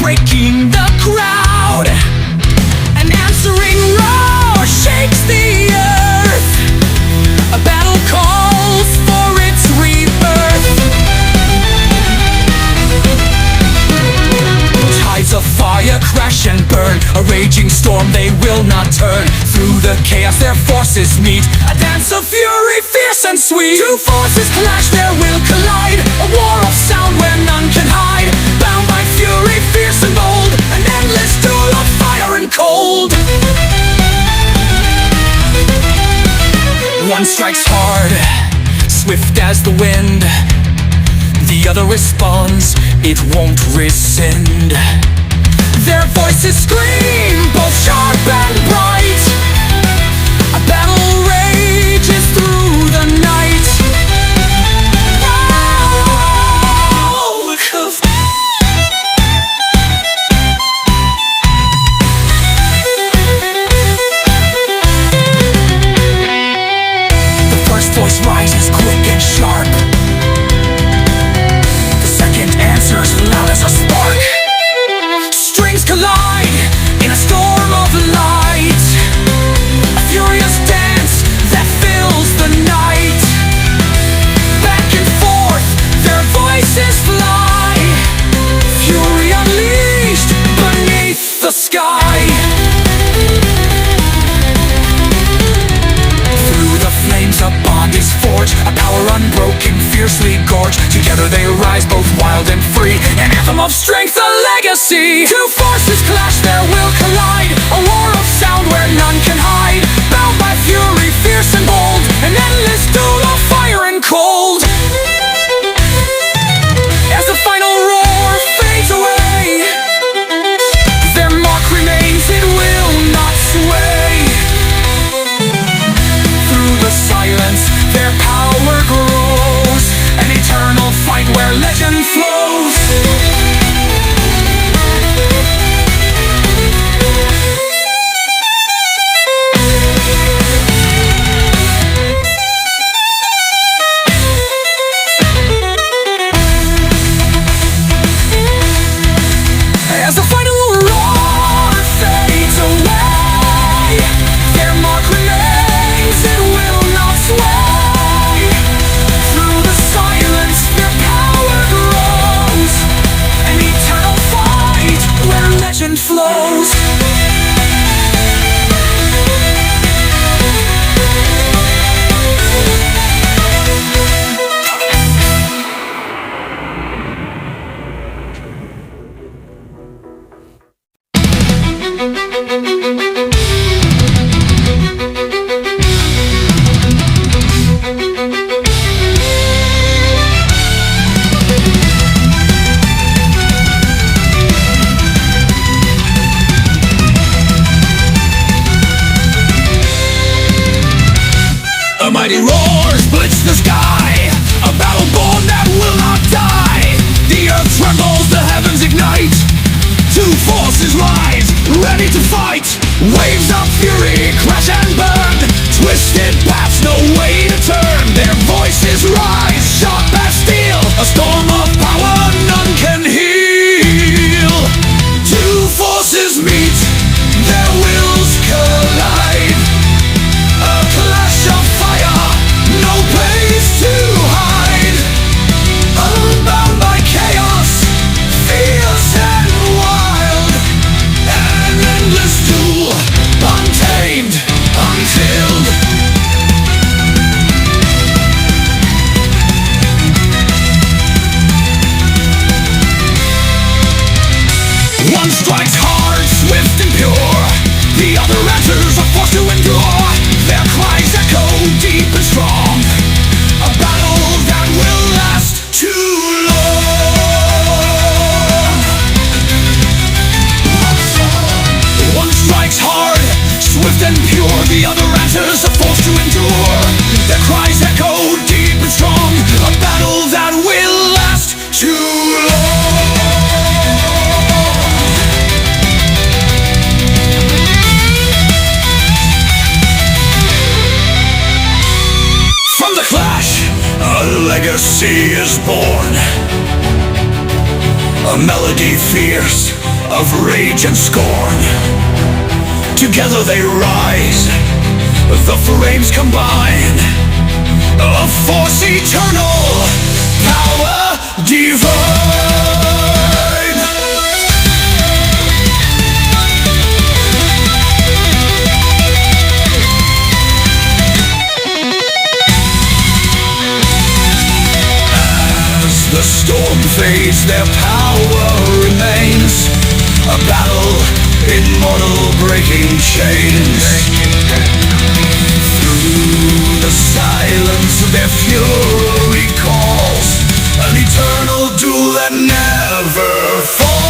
breaking the crowd. An answering roar shakes the earth. A battle calls for its rebirth. Tides of fire crash and burn. A raging storm, they will not turn. Through the chaos their forces meet. A dance of fury, fierce and sweet. Two forces clash, there will collide. A war of sound where none can hide. Bound by fury, fierce and bold. An endless duel of fire and cold. One strikes hard, swift as the wind. The other responds, it won't rescind. Their voices scream, both sharp and bright. A battle rages through the night. The first voice rises quick and sharp. The second answers loud as a spark. Strings collide in a storm of light. A furious dance that fills the night. Back and forth their voices fly. Fury unleashed beneath the sky. Through the flames a bond is forged. A power unbroken, fiercely gorged. Together they rise both wild and free. An anthem of strength, a legacy. Two forces clash, there will collide. A war of sound where none can hide. Bound by fury, fierce and bold. An endless duel of fire and cold. As the final roar fades away, their mark remains, it will not sway. Through the silence their power grows. An eternal fight where legend flows. As the final roar fades away, their mark remains, it will not sway. Through the silence their power grows. An eternal fight where legend flows. A mighty roar splits the sky. A battle born that will not die. The earth trembles, the heavens ignite. Two forces rise, ready to fight. Waves of fury crash and burn. Twisted paths, no way to turn. Their voices rise, sharp as steel. A storm of power none can heal. Two forces meet, their wills collide. A clash of fire, no place to hide. Unbound by chaos, fierce and wild. An endless duel, untamed, untilled. One strikes hard, swift and pure. The other answers are forced to endure. Their cries echo deep and strong. A battle that will last too long. One strikes hard, swift and pure. The other answers are forced to endure. Their cries echo deep and strong. A battle that will last too long. From the clash, a legacy is born. a melody fierce of rage and scorn. Together they rise, the flames combine, a force eternal, power divine. The storm fades, their power remains, a battle immortal breaking chains. Through the silence their fury calls, an eternal duel that never falls.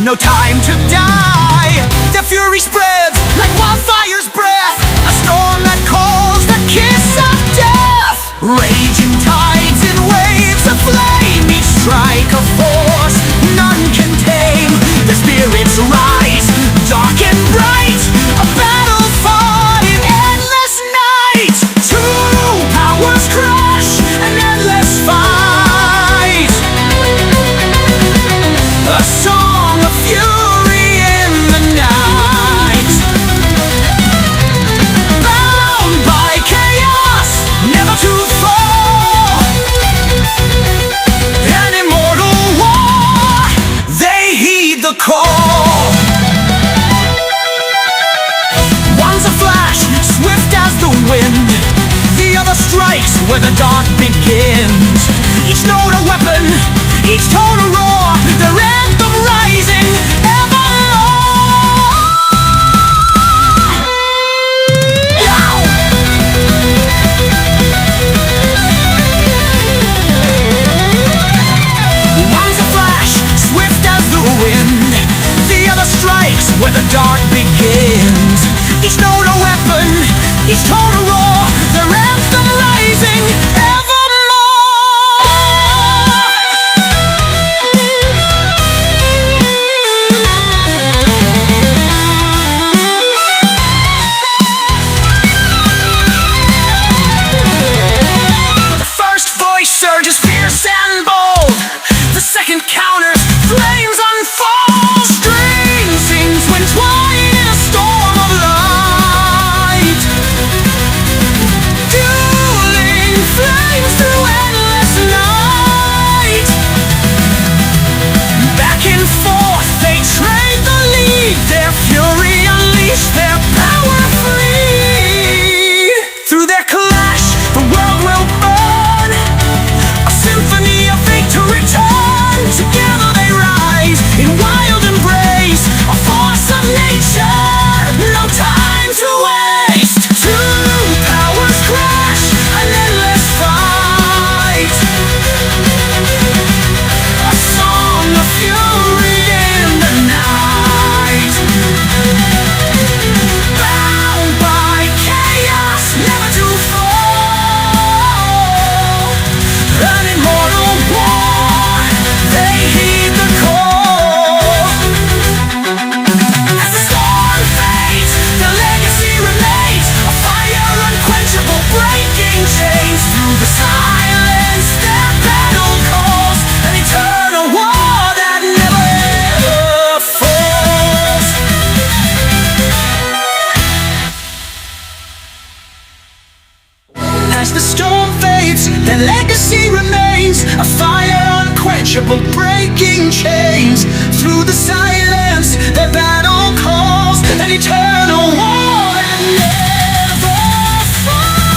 No time to die. The fury spreads like wildfire's breath, a storm that calls the kiss of death. Raging tides in waves of flame, each strike a force none can tame. The spirits rise, dark and bright, a battle fought in endless night. Two powers crash, an endless fight. A song of fury in the night, bound by chaos, never to fall. An immortal war, they heed the call. One's a flash, swift as the wind, the other strikes where the dark begins. Each note a weapon, each tone a roar, their anthem rising evermore. One's a flash, swift as the wind, the other strikes where the dark begins. Each note a weapon, each tone a roar, their anthem rising evermore. Surges fierce and bold, the second counters, flames unfold. String sings when twined in a storm of light. Dueling flames As the storm fades, their legacy remains, a fire unquenchable, breaking chains. Through the silence, their battle calls, an eternal war that never falls.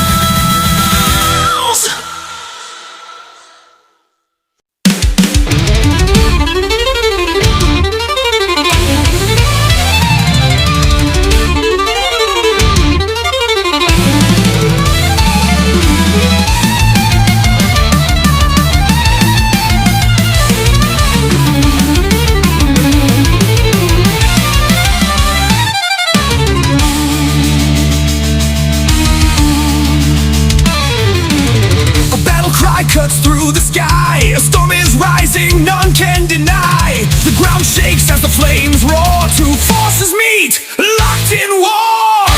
Cuts through the sky, a storm is rising, none can deny. The ground shakes as the flames roar, two forces meet, locked in war.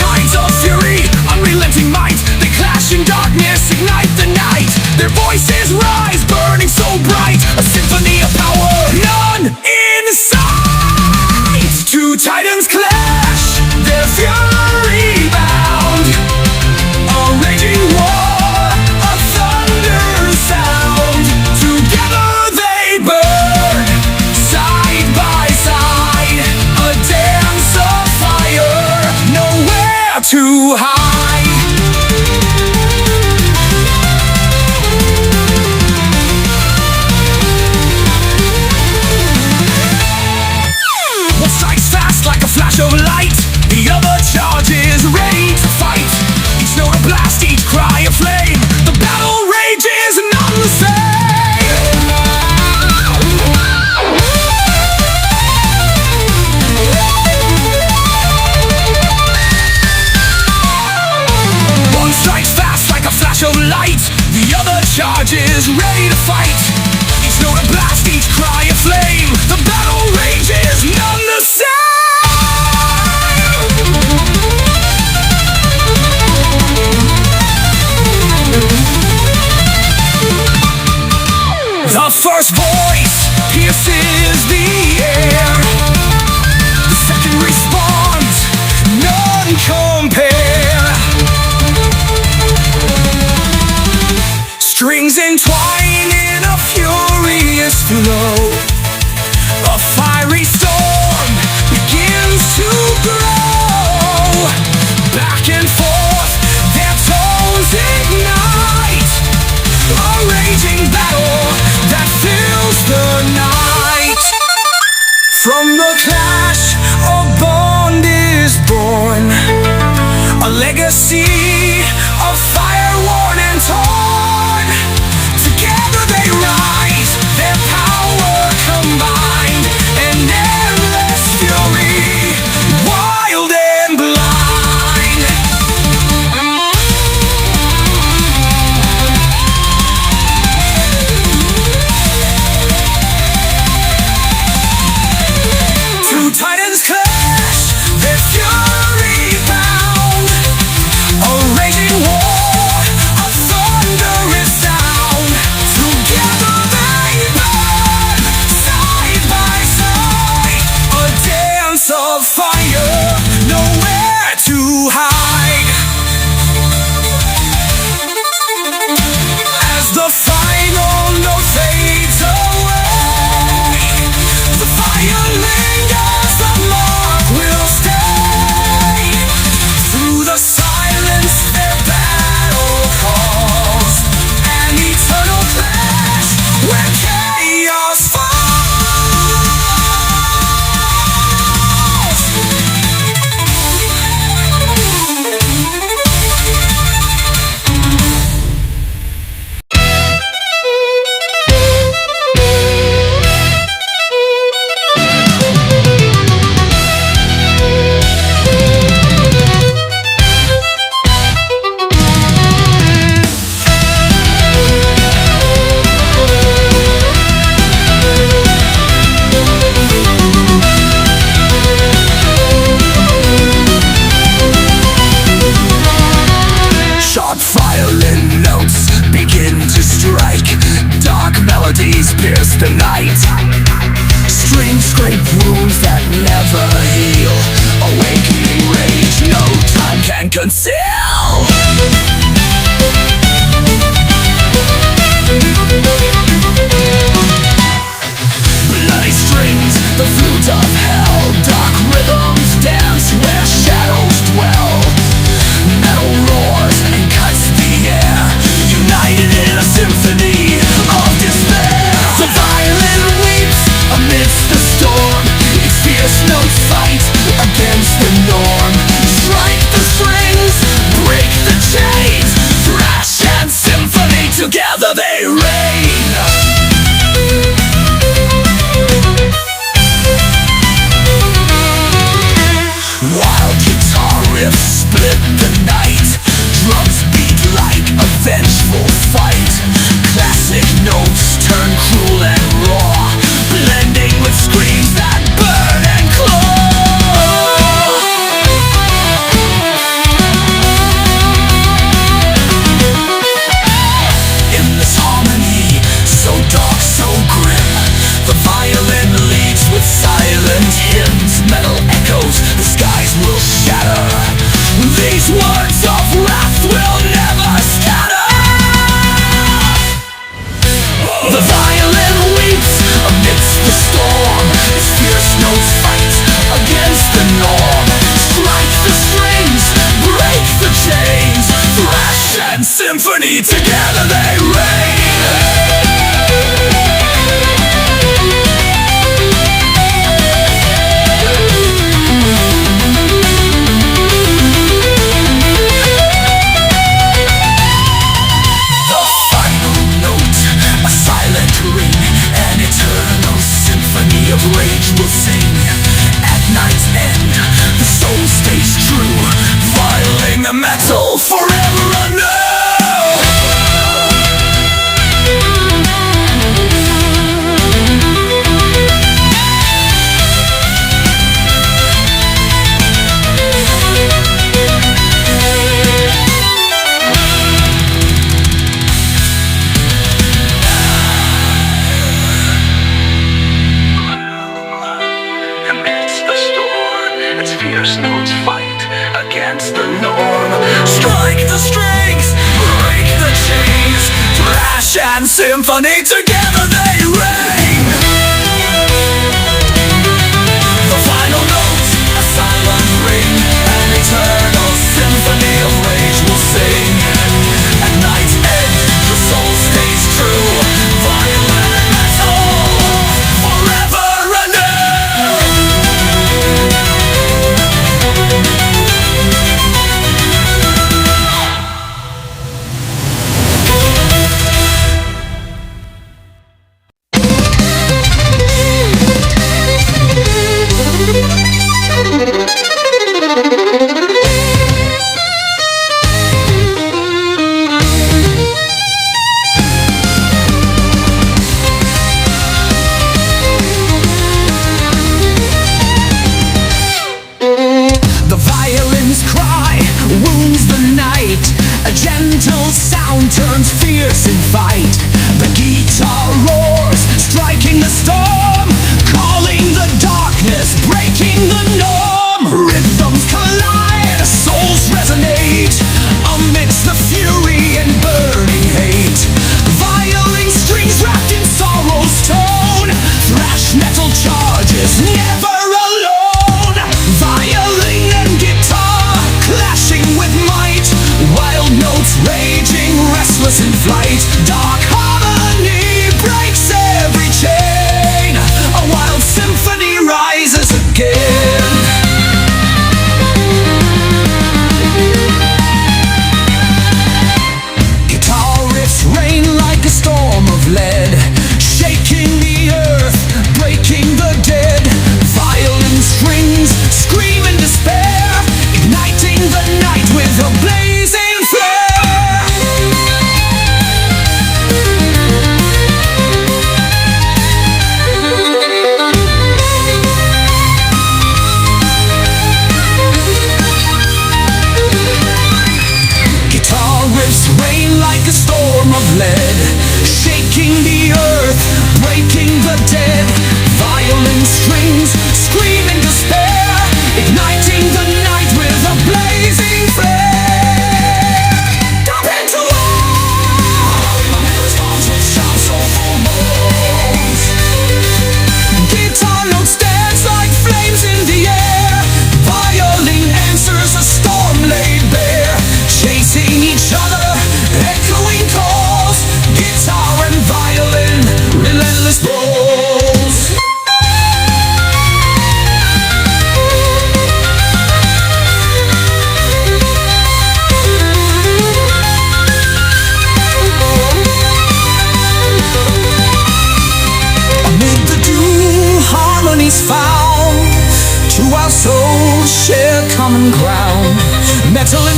Tides of fury, unrelenting might, they clash in darkness, ignite the night. Their voices rise, burning so bright, a symphony of power, none in sight. Two titans clash, their fury bound, a raging war, a thunderous sound. Together they burn, side by side, a dance of fire, nowhere to hide. One strikes fast like a flash of light, the other charges ready to fight. Each note a blast, each cry a flame, the battle rages, none the same. One strikes fast like a flash of light, the other charges ready to fight. Each note a blast, each cry a flame, the battle rages, none the same. The first voice pierces the air, the second responds, none compare. Strings entwine in a furious flow, a fiery storm begins to grow. Back and forth, their tones ignite, a raging battle that fills the night. From the clash, a bond is born, a legacy of fire worn and torn. Together they rise, their power combined, an endless fury, wild and blind. Two titans clash, their fury bound, a conceal. Bloody strings, the flute of hell. Dark rhythms dance where shadows dwell. Metal roars and cuts the air, united in a symphony of despair. The violin weeps amidst the storm, its fierce notes fight against the norm. Strike the strings, break the chains, thrash and symphony together they reign. Wild guitar riffs split the night, drums beat like a vengeful fight. Classic notes turn cruel and raw, blending with screams that burn and claw. In this harmony, so dark, so grim, the violin leads with silent hymns. Metal echoes, the skies will shatter. These words of wrath will never scatter. The violin weeps amidst the storm, its fierce notes fight against the norm. Strike the strings, break the chains, thrash and symphony together they reign. Of rage will sing. At night's end, the soul stays true, violing the metal forever anew. Fierce notes fight against the norm. Strike the strings, break the chains, thrash and symphony together they reign. The final note, a silent ring, an eternal symphony of rage will sing. At night's end, the soul stays true, violin and metal forever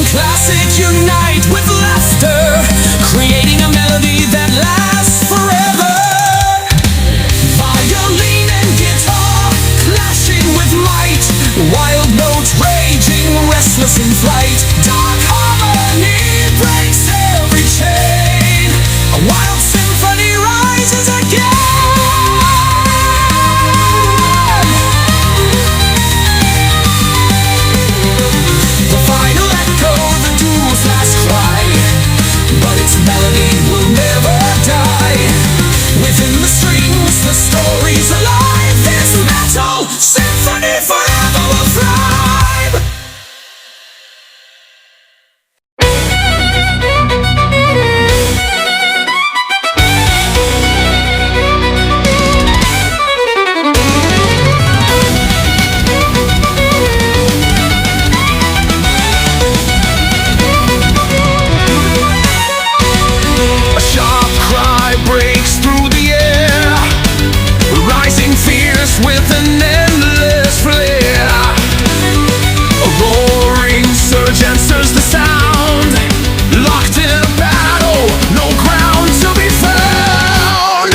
one classic unite with laughter, creating a melody that lasts forever. Violin and guitar clashing with might, wild notes raging, restless in flight. Dark harmony breaks every chain, a wild symphony rises again. The final echo, the duel's last cry, but its melody will never die. Within the strings, the story's alive. This metal symphony forever will thrive. A sharp cry breaks through the air, rising fierce with an endless flare. A roaring surge answers the sound, locked in a battle, no ground to be found.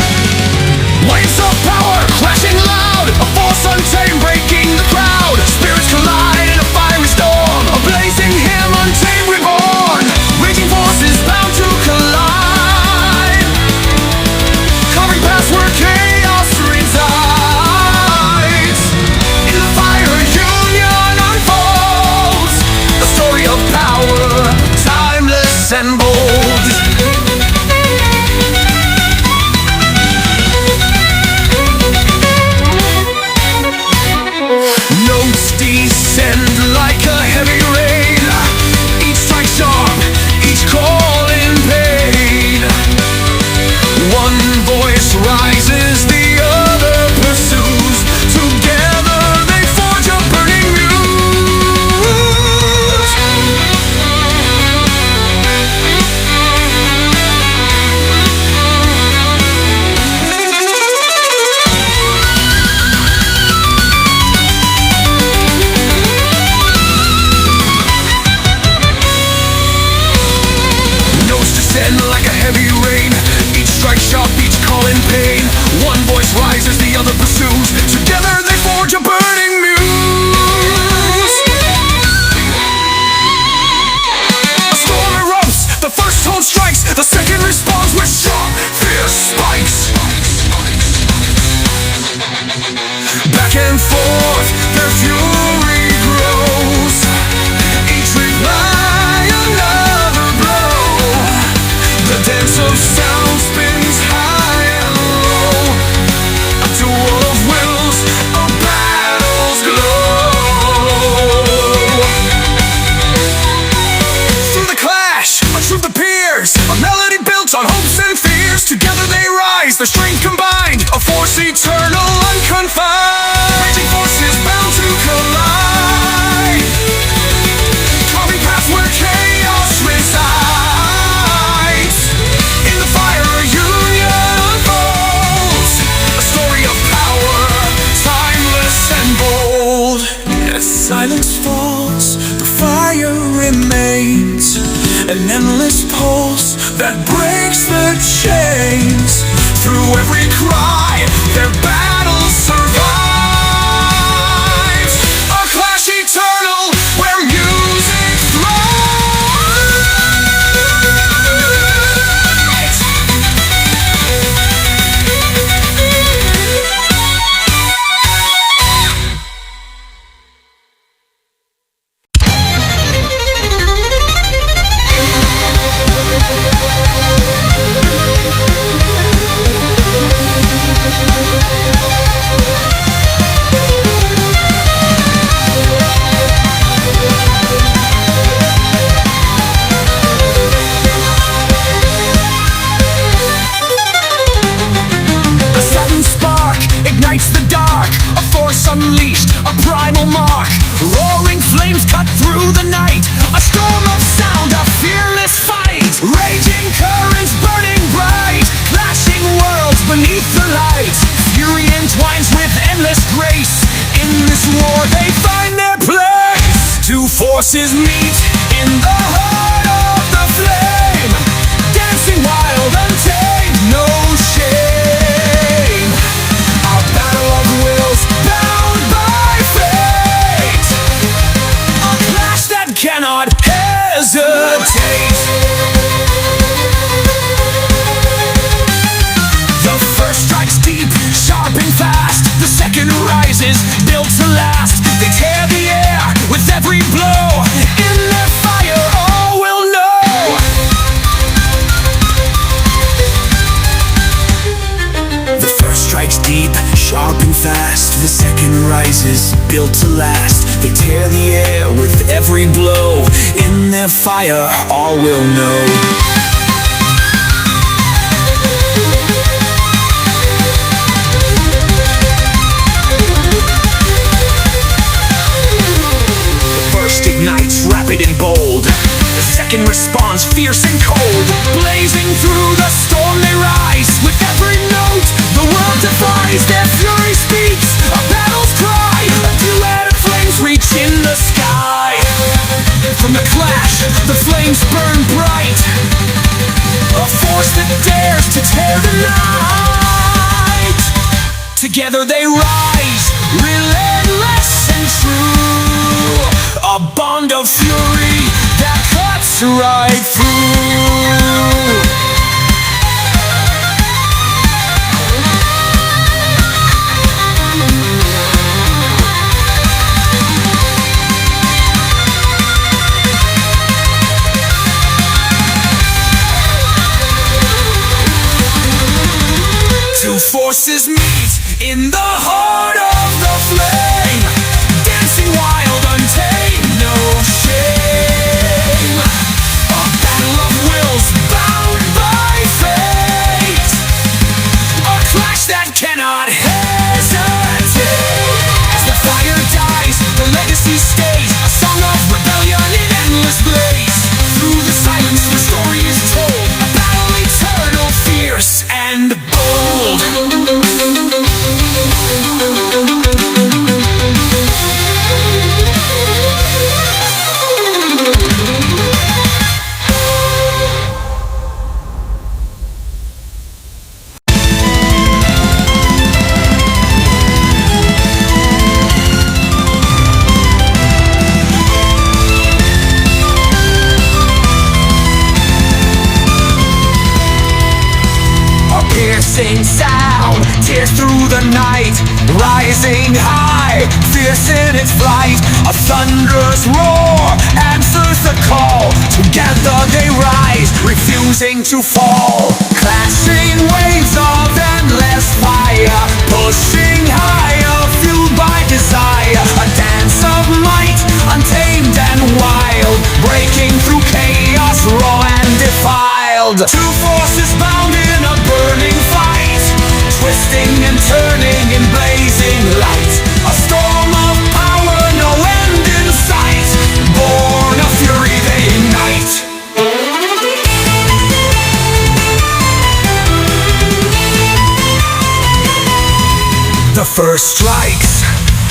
Waves of power crashing loud, a force untamed breaking the crowd. Spirits collide in a fiery storm, a blazing hymn untamed reborn. Raging forces bound to collide, carving paths where chaos resides. In the fire union unfolds, the story of power, timeless and bold. Notes descend like a heavy rain, each strike sharp, each call in pain. One voice rises, the other pursues. Together they forge a burning muse. Notes descend like a heavy rain, each strike sharp, each call in pain. One voice rises, the other pursues. Together they forge a burning muse. A storm erupts, the first tone strikes, the second responds with sharp, fierce spikes. Back and forth, their fury grows, each reply another blow. The dance of sound spins high and low, a duel of wills, a battle's glow. Through the clash, a truth appears, a melody built on hopes and fears. Together they rise, their strength combined, a force eternal, unconfined. Raging forces bound to collide, carving paths where chaos resides. In the fire a union unfolds, a story of power, timeless and bold. As silence falls, the fire remains, an endless pulse that breaks the chains. Through every cry, their battle survives, a clash eternal where music thrives. rotate. The first strikes deep, sharp and fast. The second rises, built to last. They tear the air with every blow. In their fire all will know. The first strikes deep, sharp and fast. The second rises, built to last. They tear the air with every blow. In their fire all will know. Ignites rapid and bold. The second responds fierce and cold. Blazing through the storm they rise. With every note the world defies. Their fury speaks a battle's cry. A duet of flames reach in the sky. From the clash the flames burn bright. A force that dares to tear the night. Together they rise, relentless and true. A bond of fury that cuts right through. Two forces meet in the heart of the flame. Dancing wild, untamed, no shame. A battle of wills bound by fate. A clash that cannot hesitate. As the fire dies, the legacy stays. A song of rebellion in endless blaze. Through the silence the story is told. A battle eternal, fierce and bold. Piercing sound tears through the night. Rising high, fierce in its flight. A thunderous roar answers the call. Together they rise, refusing to fall. Clashing waves of endless fire. Pushing higher, fueled by desire. A dance of might, untamed and wild. Breaking through chaos, raw and defiled. Two forces bound in a burning fight. Twisting and turning in blazing light. A storm of power, no end in sight. Born of fury they ignite. The first strikes,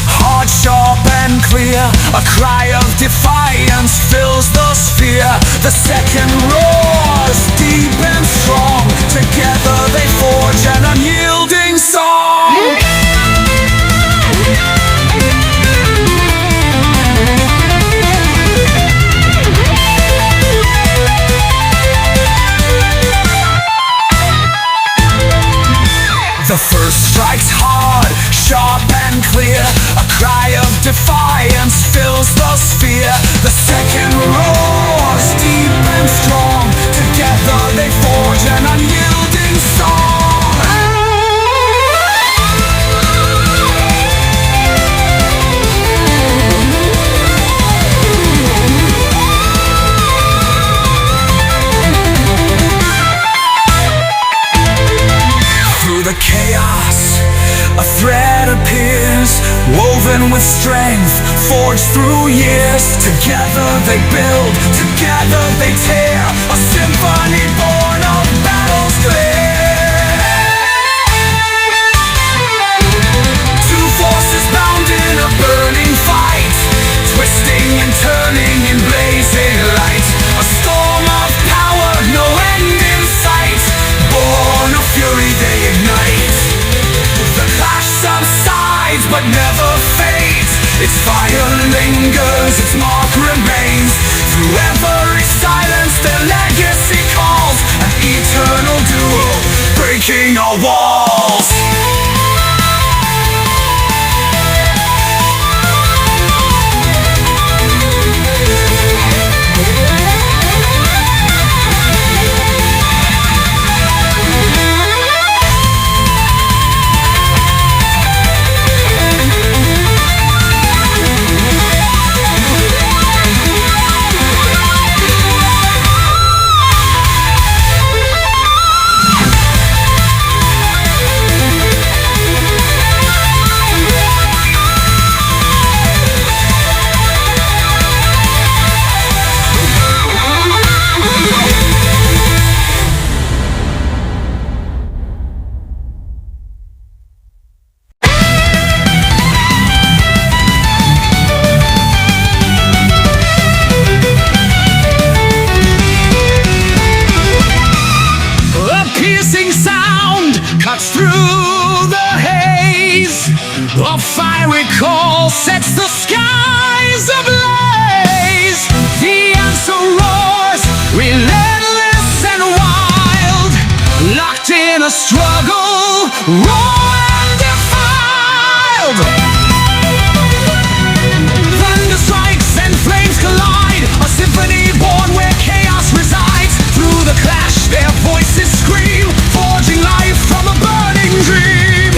hard, sharp and clear. A cry of defiance fills the sphere. The second roars, deep and strong. Together they forge an unyielding song. The first strikes hard, sharp and clear. A cry of defiance fills the sphere. The second roars, deep and strong. Together they forge an unyielding song. Through the chaos, a thread appears, woven with strength, forged through years. Together they build, together they tear. A symphony born of battles clear. Two forces bound in a burning fight. Twisting and turning in blazing light. A storm of power, no end in sight. Born of fury they ignite. The clash subsides but never fades. Its fire lingers, its mark remains through ever raw and defiled. Thunder strikes and flames collide, a symphony born where chaos resides. Through the clash their voices scream, forging life from a burning dream.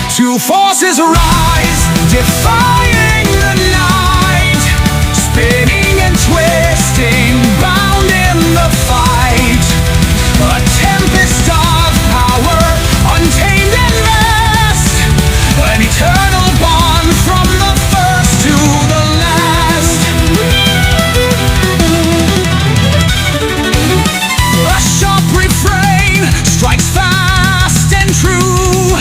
Two forces rise, defying the night, spinning and twisting, bound in the fight. A tempest of power, untamed and vast, an eternal bond from the first to the last. A sharp refrain strikes fast and true,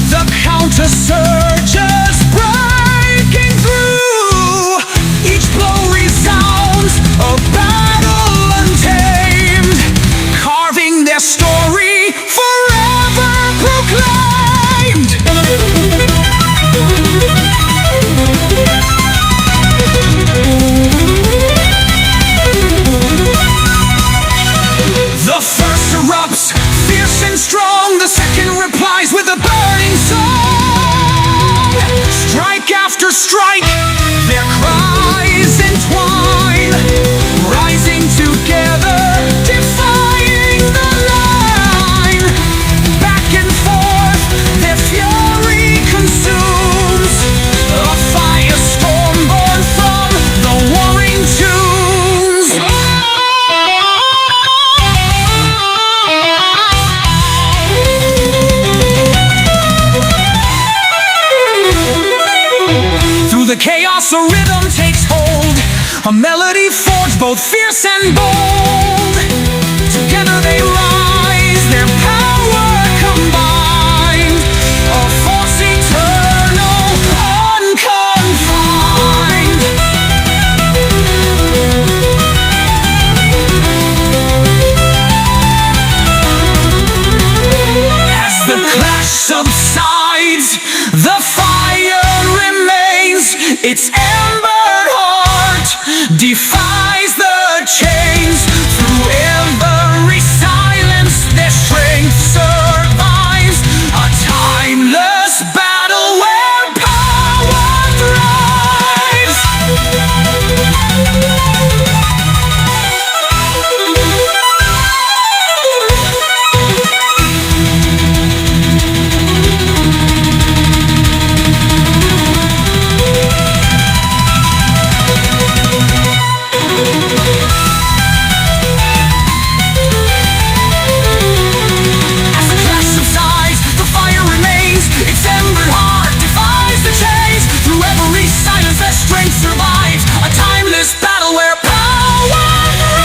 the counter surges breaking through. Each blow resounds, a battle untamed, carving their story forever proclaimed. The first erupts, fierce and strong. The second replies with a burning song. Strike after strike, their cries entwine, rising together, defying the line. Back and forth, their fury consumes, a firestorm born from the warring tunes. Through the chaos a rhythm takes hold, a melody forged both fierce and bold. Together they rise, their power combined, a force eternal, unconfined. As the clash subsides, the fire remains, its embered heart defies the chains. Through every silence their strength survives, a timeless battle where power thrives. As the clash subsides, the fire remains, its embered heart defies the chains. Through every silence their strength survives, a timeless battle where power thrives.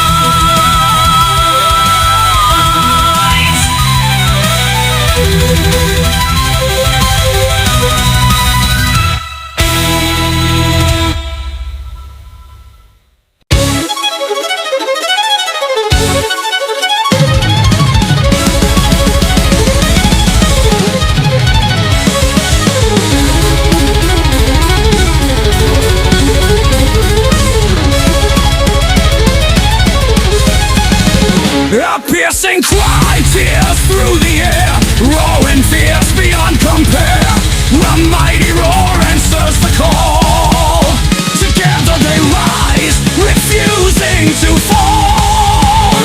A piercing cry tears through the air, raw and fierce beyond compare. A mighty roar answers the call. Together they rise, refusing to fall.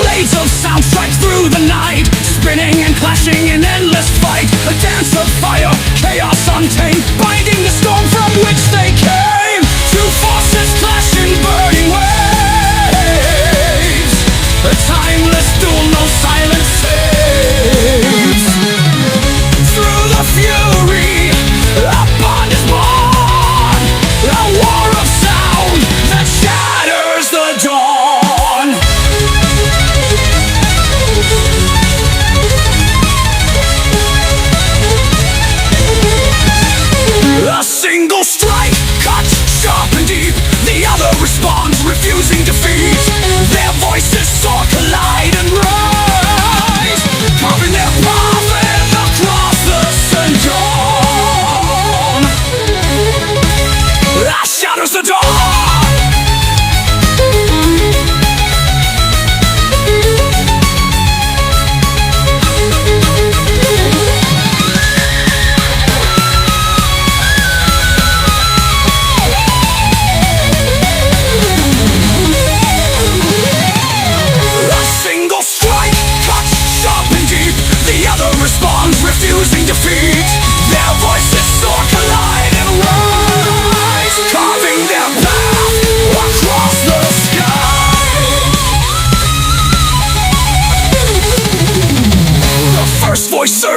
Blades of sound strike through the night, spinning and clashing in endless fight. A dance of fire, chaos untamed, binding the storm from which they came. Two forces clash in burning waves, a timeless duel no silence saves. Through the fury, a bond is born, a war of sound that shatters the dawn. A single strike cuts sharp and deep, the other responds, refusing defeat. Their voices soar, collide and rise, carving their path across the sun dawn. That shatters the dawn.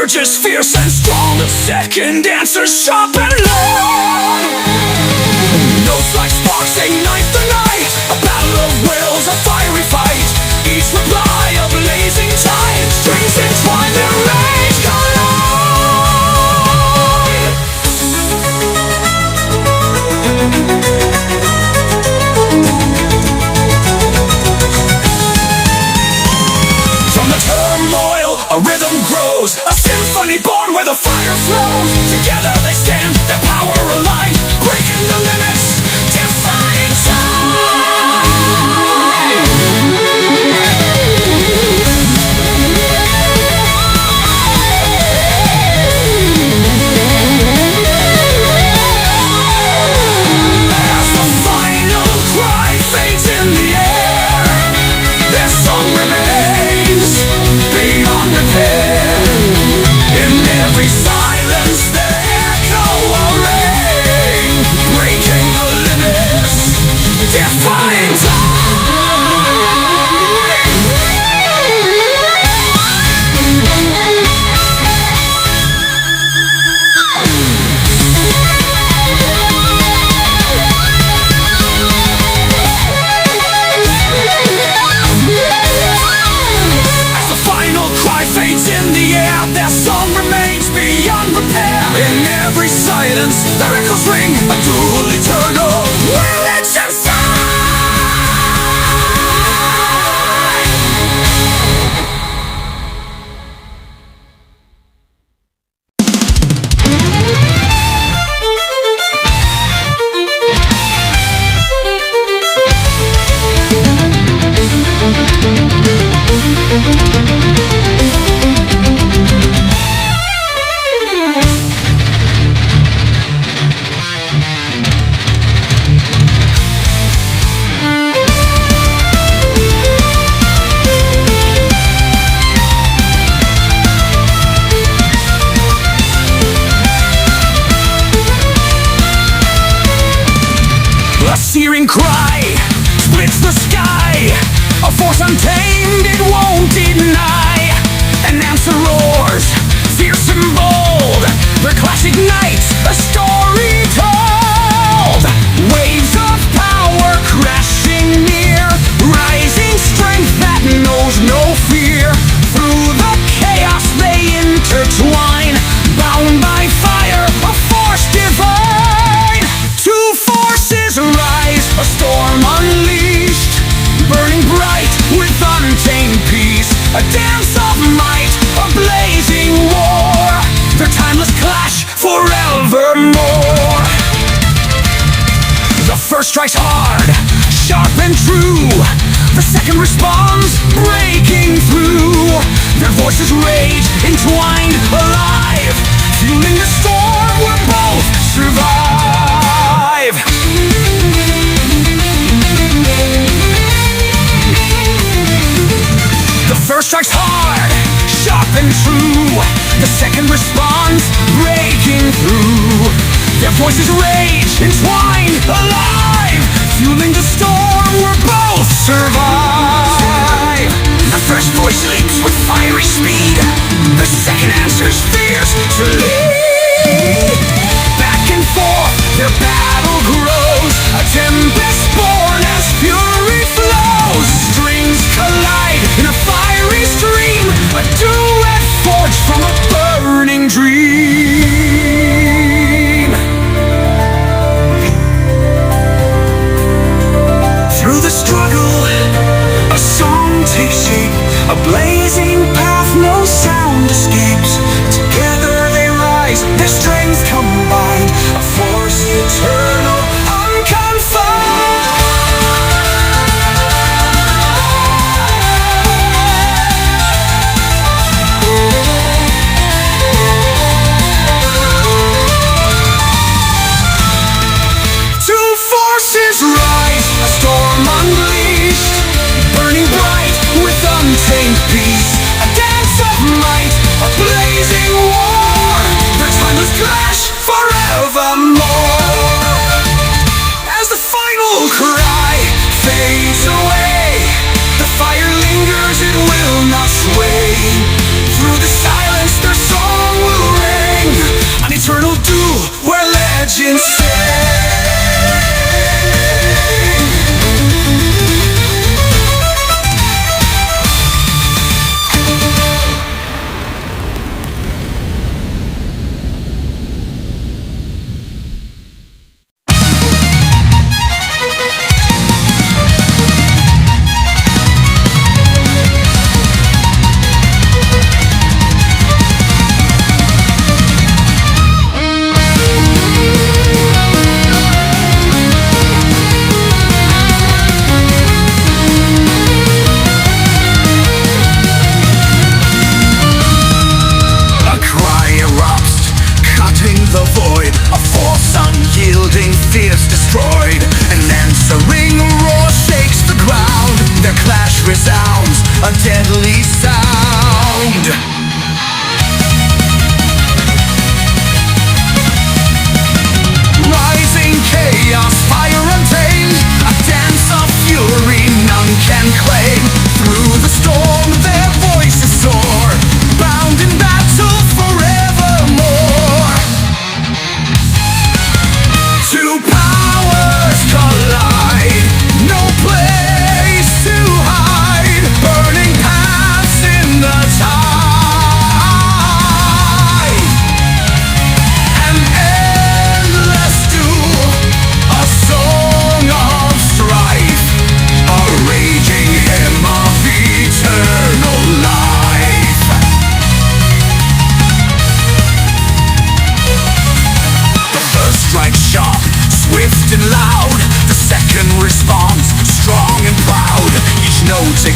urges fierce and strong. The second answer's sharp and long. No like sparks ignite the night. A battle of wills, a fiery fight. Each reply a blazing tide. Strings entwine their rage collide. From the turmoil a rhythm grows, a symphony born where the fire flows. Together they stand, their power aligned, breaking the limits, defying time. As the final cry fades in the air, their song remains beyond repair. In every silence their echo will ring, breaking the limits, defying time. As the final cry fades in the air, their song remains beyond repair. In every silence, their echoes ring, a dual eternal religion sigh. A searing cry splits the sky, a force untamed it won't deny. An answer roars, fierce and bold, their clash ignites a story told. Waves of power crashing near, rising strength that knows no fear. Through the chaos they intertwine, bound by fire, a force divine. Two forces rise, a storm unleashed, burning bright with untamed peace. A dance of might, a blazing war, their timeless clash forevermore. The first strikes hard, sharp and true. The second responds, breaking through. Their voices rage, entwined, alive, fueling the storm where both survive. The first strikes hard, sharp and true. The second responds, breaking through. Their voices rage, entwined, alive, fueling the storm where both survive. The first voice leaps with fiery speed. The second answers fierce to lead. Back and forth, their battle grows, a tempest born as fury flows. Strings collide in a fiery stream, a duet forged from a burning dream. Through the struggle, a song takes shape, a blazing path, no sound escapes. Together they rise, their strength combined, a force eternal, unconfined. Two forces rise, a storm unleashed, burning bright with untamed peace. A dance of might, a blazing war, their timeless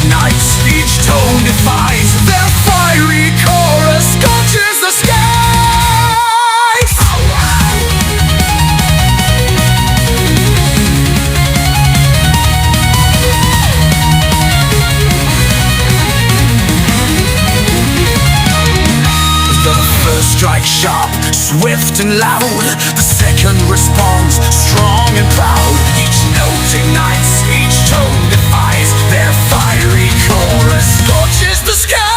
ignites, each tone defies. Their fiery chorus scorches the skies. The first strike sharp, swift and loud. The second responds, strong and proud. Each note ignites, each tone defies. Their fiery chorus scorches the skies.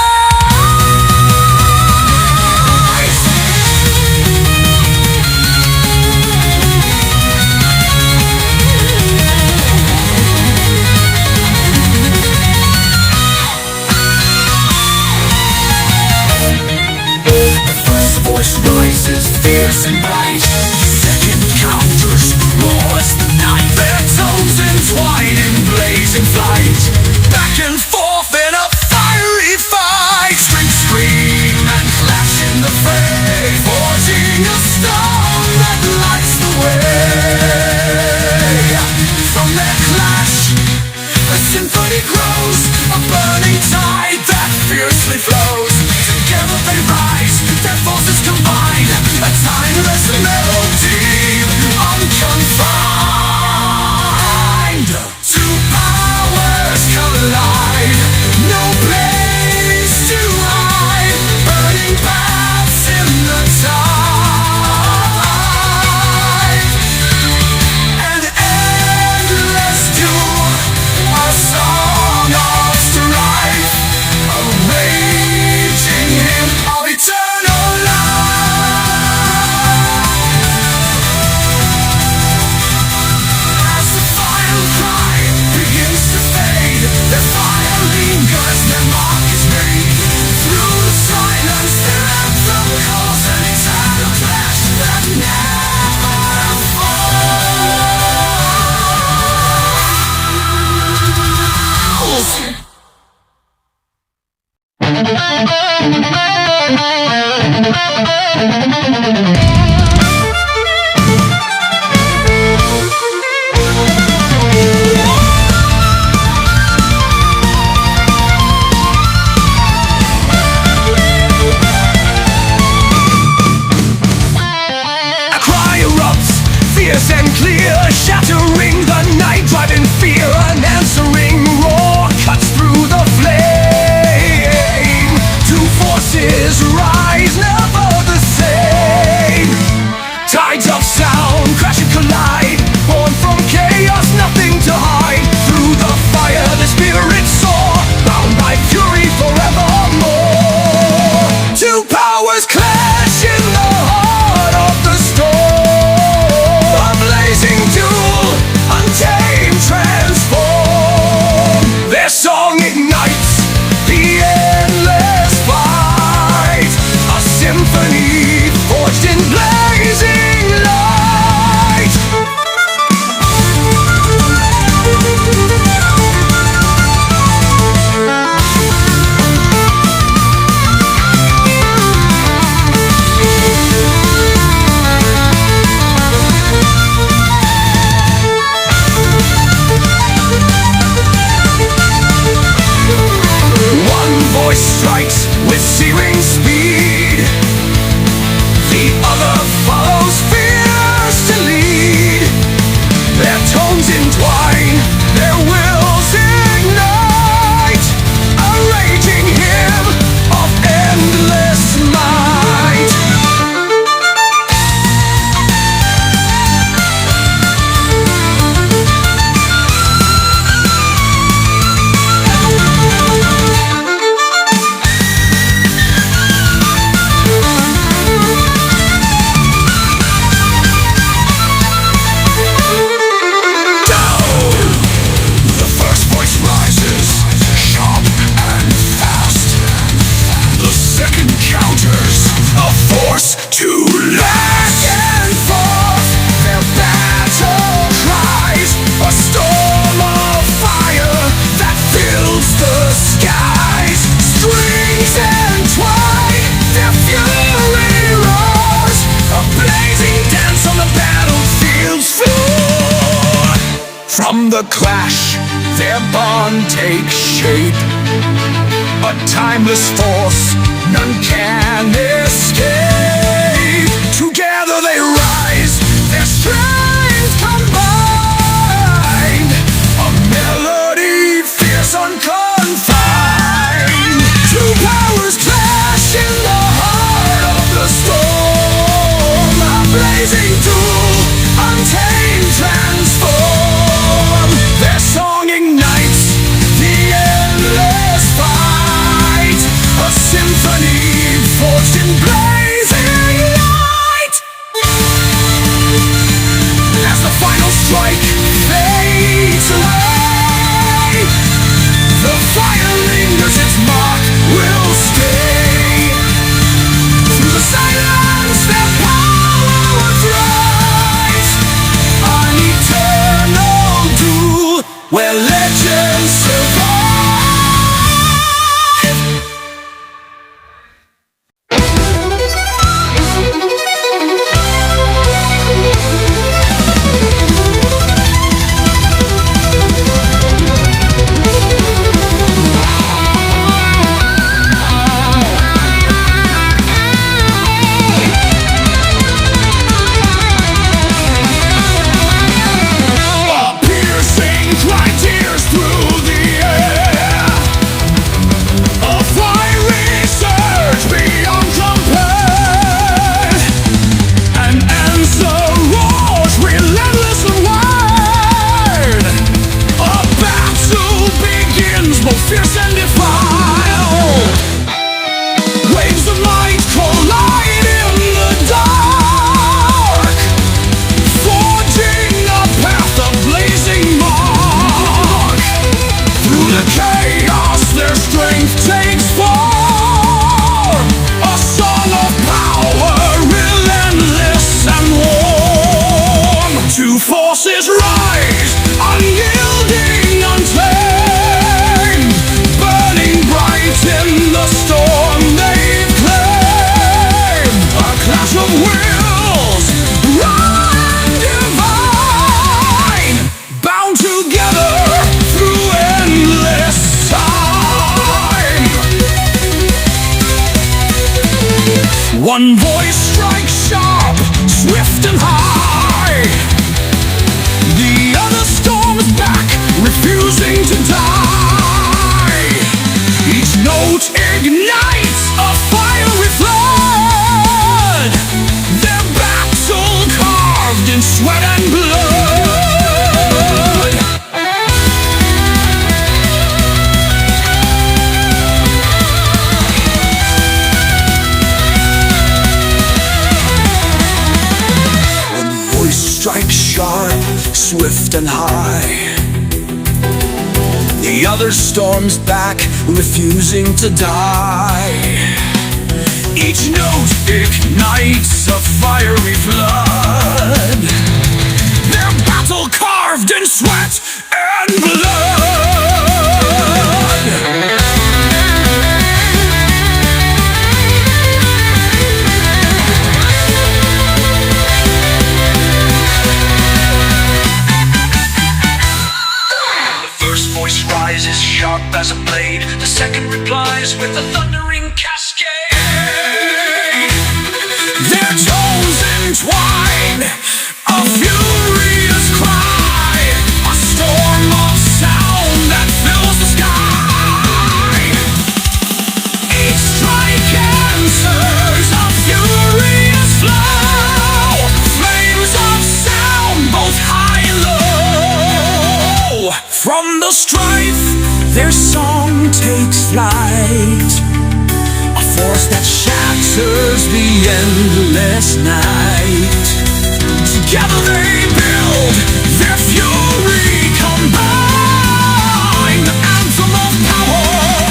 Voice rises fierce and bright. Second counters roar as the night. Their tones entwine in blazing flight. Back and forth in a fiery fight. Strings scream and clash in the fray, forging a storm that lights the way. From their clash, a symphony grows, a burning tide that fiercely flows. Together they rise, their forces combine, a timeless melody, unconfined. Two powers collide, no place to hide, burning paths in the tide. An endless duel, a song of strife, a raging hymn of eternal life. As the final cry begins to fade, their fire lingers, their mark is made. Through the silence, their anthem calls an eternal clash that never falls. A cry erupts, fierce and clear, shattering the night, driving fear. An answering roar cuts through the flame. Two forces rise, never the same. Tides of sound crash and collide, born from chaos, nothing to hide. Through the fire the spirits soar, bound by fury forevermore. Two powers clash in the heart of the storm. A blazing duel, untamed, transformed. Their song ignites the endless fight, a symphony forged in blazing light. One voice strikes with searing speed, the other follows fierce to lead. Their tones entwine, their wills ignite, a raging hymn of endless might. From the clash, their bond takes shape. A timeless force none can escape. Together they rise, their strength combined. A melody fierce, unconfined. Two powers clash in the heart of the storm. A blazing duel, untamed, transform. Their song ignites the endless fight. A symphony forged in blazing light. As the final strike fades away, the fire lingers, its mark will stay. Through the silence their power thrives. An eternal duel where legends survive. Fierce and defiled, waves of light collide in the dark, forging a path of blazing mark. Through the chaos their strength takes form, a song of power, relentless and warm. Two forces rise, unyielding, untamed, in the storm they've claimed. A clash of wills, raw and divine, bound together through endless time. One voice strikes sharp, swift and high. The other storms back, refusing to die. Each note ignites a fiery flood, their battle carved in sweat and blood. One voice strikes sharp, swift and high. The other storms back, refusing to die. Each note ignites a fiery flood, their battle carved in sweat and blood. Voice rises sharp as a blade. The second replies with a thundering cascade. Their tones entwine, a furious cry, a storm of sound that fills the sky. Each strike answers a furious flow, flames of sound both high and low. From the strife, their song takes flight, a force that shatters the endless night. Together they build their fury combined, the anthem of power,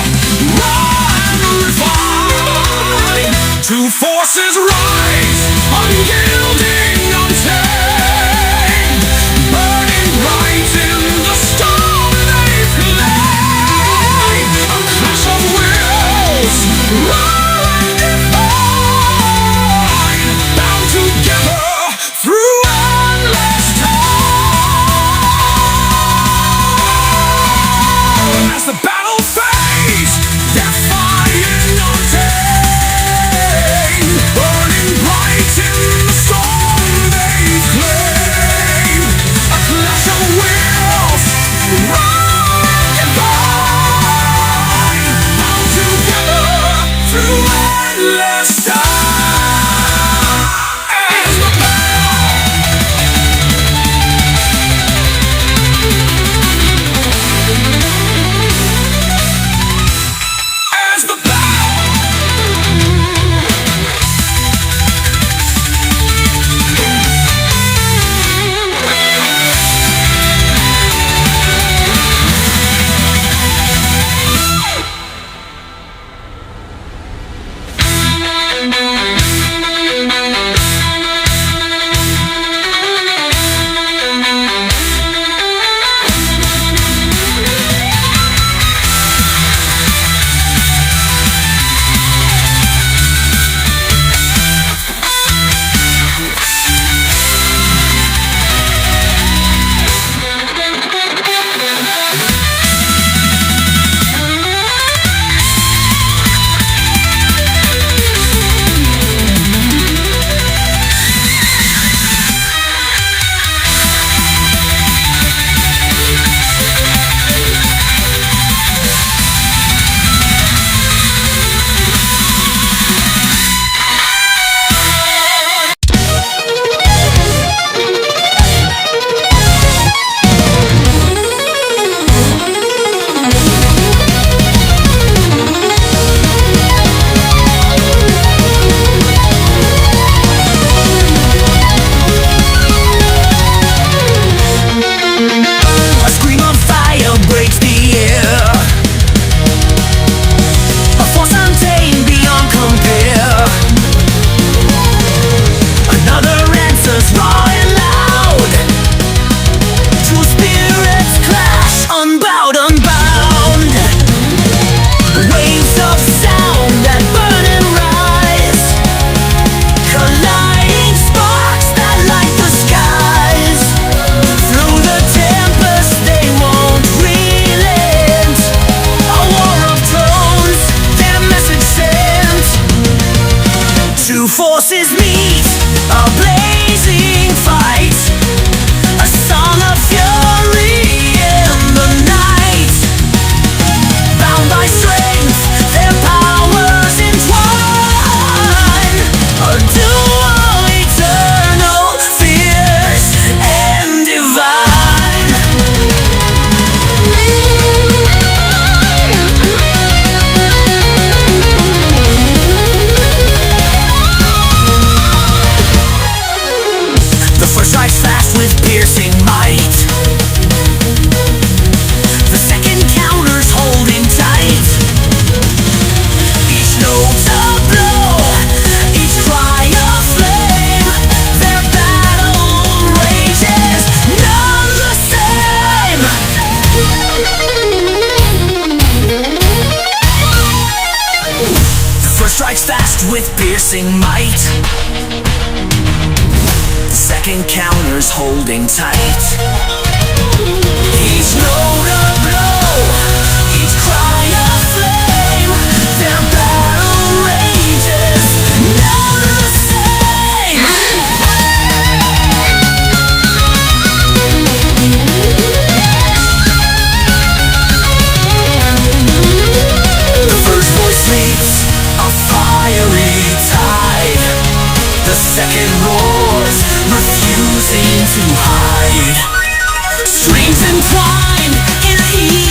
raw and refined. Two forces rise, unyielding, untamed, burning bright in the storm they play. A clash of wills, raw and divine, bound together through endless time. as the battle fades, defying untamed, burning bright in the storm they claim. A clash of wills, rock and bind, bound together through endless time. As the two forces meet, a blazing fight, a song of fury in the night. Bound by strength, their powers entwine, a duel eternal, fierce and divine. The first strikes fast with piercing might, the second counters holding tight. Each note a blow, each cry a flame, their battle rages, none the same. The first strikes fast with piercing might, second counters holding tight. Each note a blow, each cry a flame, their battle rages, none the same. The first voice leaps, a fiery tide. The second roars, refusing to hide. Strings entwined in heat.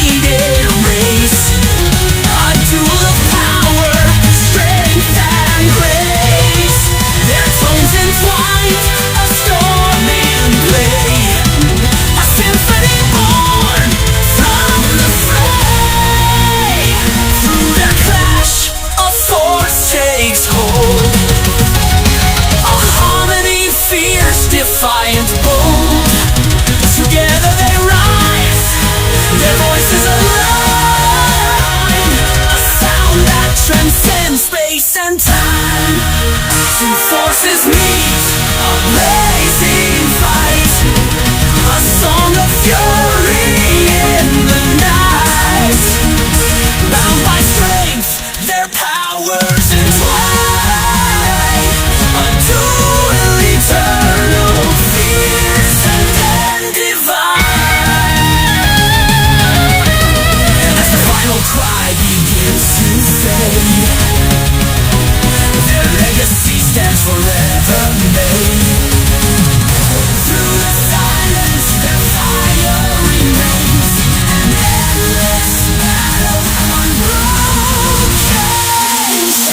sky begins to fade. Their legacy stands forever made. Through the silence, their fire remains. An endless battle, unbroken chains.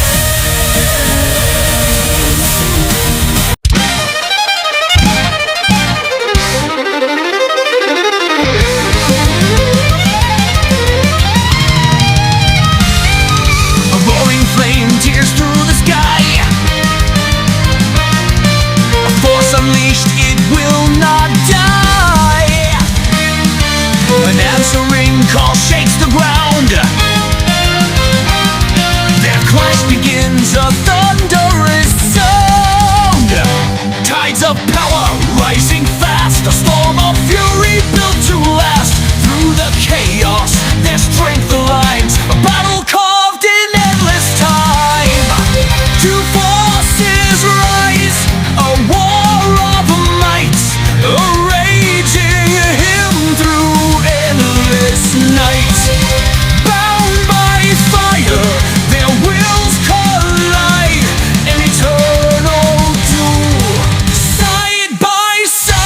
A roaring flame tears through the sky. A force unleashed, it will not die. An answering call shakes the ground. Their clash begins, a thunderous sound. Tides of power rising fast, a storm of fury built to last. Through the chaos, their strength aligns, a battle carved in endless time. Two forces rise, a war of might, raging him through endless night. Bound by fire, their wills collide, an eternal duel, side by side.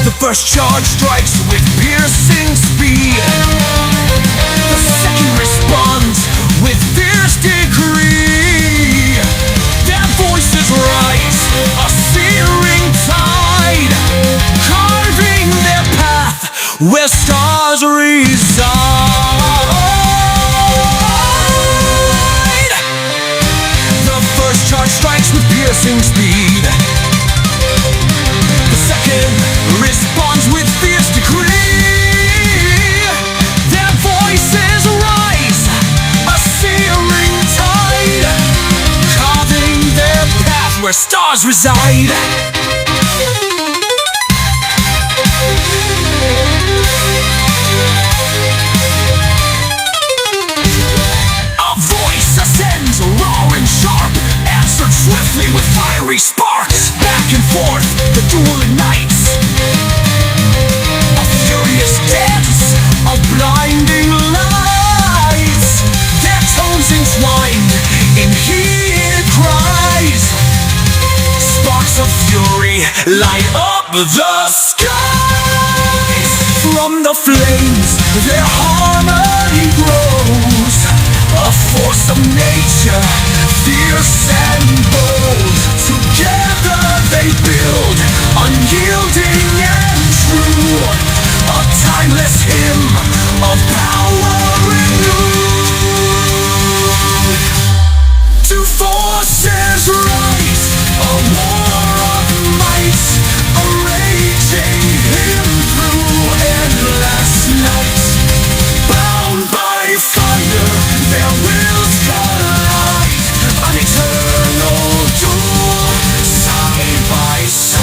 The first charge strikes with piercing speed. The second responds with fierce decree. Their voices rise, a searing tide, carving their path where stars reside. The first charge strikes with piercing speed. The second responds with fierce decree. Their voices rise, a searing tide, carving their path where stars reside. A voice ascends, roaring sharp, answered swiftly with fiery sparks. Back and forth, the duel ignites, a furious dance of blinding lights. Their tones entwined in heated cries. Sparks of fury light up the skies. From the flames, their harmony grows, a force of nature, fierce and bold. Together they build, unyielding and true, a timeless hymn of power renewed. Two forces rise, a war of might, a raging hymn through endless night. Bound by fire, their wills collide, an eternal duel, side by side.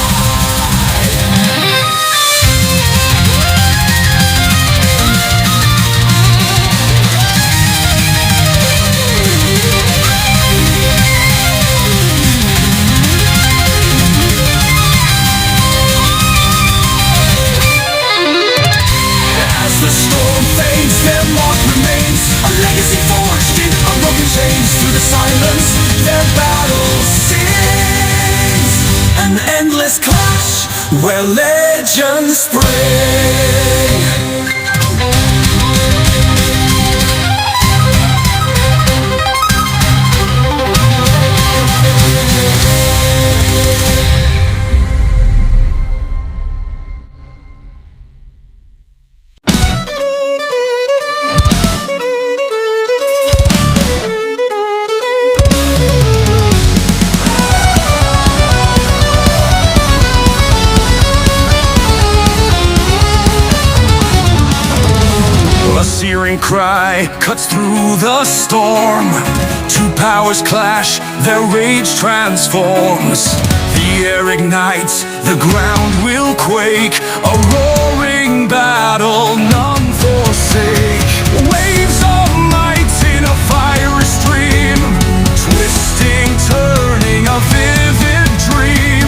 As the storm fades, their mark remains, a legacy forged in unbroken chains. Through the silence, their battle sings, an endless clash where legends spring. A searing cry cuts through the storm. Two powers clash, their rage transforms. The air ignites, the ground will quake. A roaring battle none forsake. Waves of might in a fiery stream, twisting, turning a vivid dream.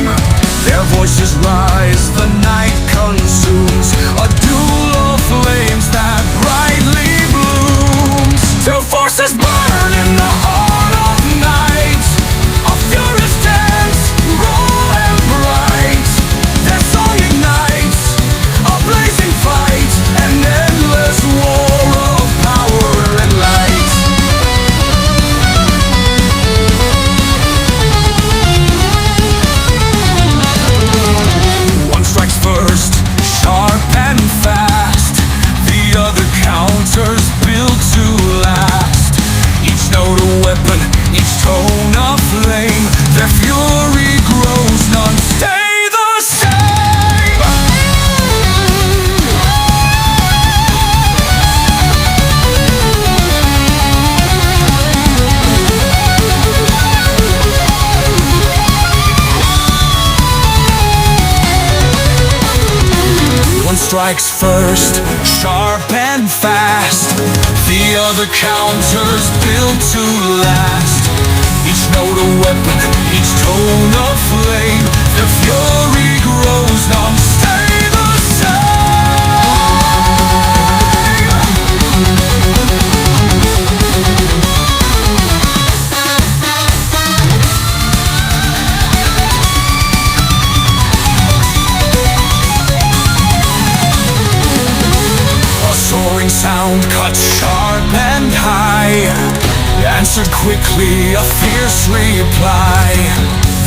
strikes first, sharp and fast. The other counters built to last. Each note a weapon, each tone a flame. The fury grows, none stay the same. A soaring sound cuts sharp and high, answered quickly, a fierce reply.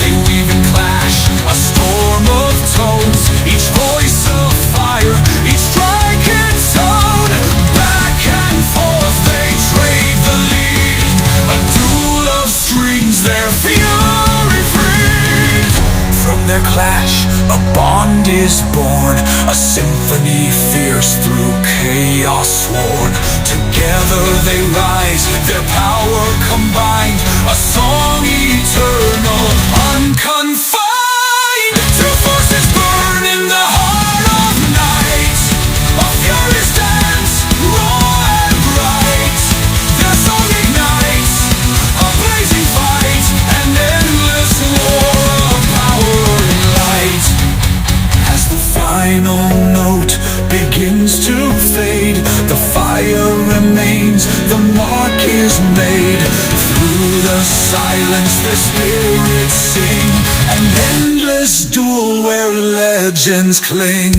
They weave and clash, a storm of tones, each voice a fire, each strike its own. Back and forth they trade the lead, a duel of strings, their fury frees. From their clash, a bond is born, a symphony fierce through chaos sworn. Together they rise, their power combined, a song eternal, unconfined. Two forces burn in the heart of night, a furious dance, raw and bright. Their song ignites, a blazing fight, an endless war of power and light. As the final note begins to fade, the fire remains, the mark is made. Through the silence the spirits sing, an endless duel where legends cling.